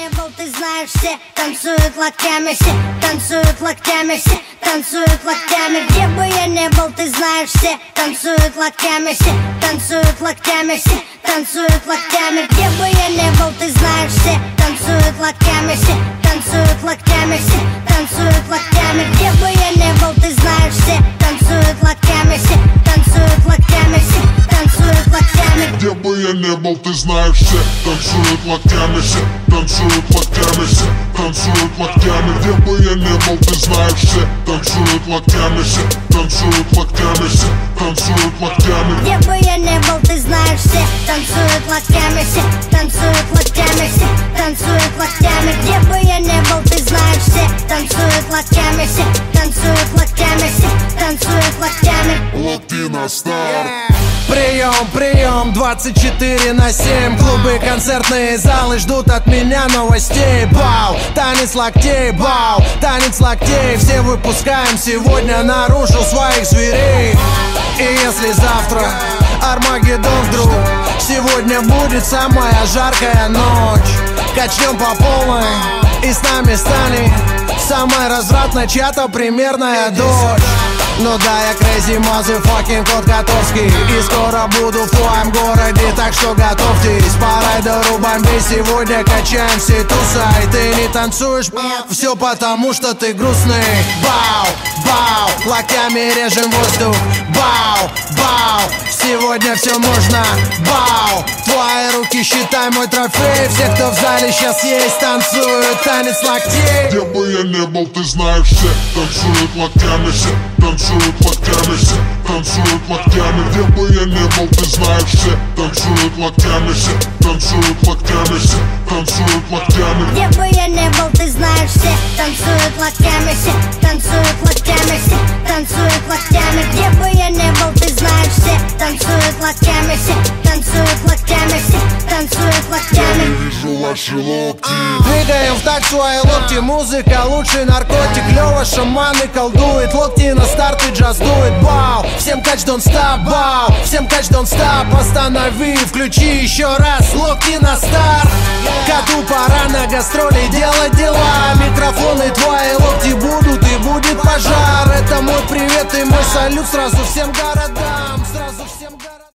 не был, ты знаешь, все танцуют локтями, все танцуют локтями, все танцуют локтями. Где бы я не был, ты знаешь, все танцуют локтями, все танцуют локтями, все танцуют локтями. Где бы я не был, ты знаешь, все танцуют локтями, все танцуют локтями, все танцуют локтями. Где бы я не был, ты знаешь, все танцуют локтями, все танцуют локтями, все танцуют локтями. Где бы я не был, ты знаешь, все танцуют локтями, все танцуют локтями, все танцуют локтями. Где бы я не был, ты знаешь, все танцуют локтями, все танцуют локтями, все танцуют локтями. Где бы я не был, ты знаешь, все танцуют локтями, все танцуют локтями, все танцуют локтями. Где бы я не был, ты знаешь, все танцуют локтями, все танцуют локтями, все танцуют локтями. Локти на старт. Прием, прием, 24/7. Клубы, концертные залы ждут от меня новостей. Бау, танец локтей, бау, танец локтей. Все выпускаем сегодня наружу своих зверей. И если завтра Армагеддон вдруг, сегодня будет самая жаркая ночь. Качнем по полной, и с нами станет самая развратная чья-то примерная дочь. Ну да, я crazy motherfucking кот Котовский, и скоро буду в твоем городе, так что готовьтесь. По райдеру бомбей сегодня качаем все туса. И ты не танцуешь, все потому что ты грустный. Бау, бау, локтями режем воздух. Бау, бау, сегодня все можно. Бау, твои руки считай мой трофей. Все, кто в зале сейчас есть, танцуют танец локтей. Где бы я не был, ты знаешь, все танцуют локтями, все танцуют локтями, все танцуют локтями. Где бы я не был, ты знаешь, все танцуют локтями, все танцуют локтями, все танцуют локтями. Где бы я не был, ты знаешь, все танцуют локтями, все танцуют локтями, все танцуют локтями. Где бы я не был, ты знаешь, все танцуют локтями, все танцуют локтями, все танцуют локтями. Я вижу ваши локти. Двигаем в такт свои локти, музыка лучший наркотик. Лёва шаманы колдует, локти на старт и джаз дует. Бау, всем кач don't stop, бау, всем кач don't stop. Останови, включи еще раз, локти на старт. Коту пора на гастроли делать дела. Микрофоны твои локти будут, и будет пожар. Это мой привет и мой салют сразу всем городам.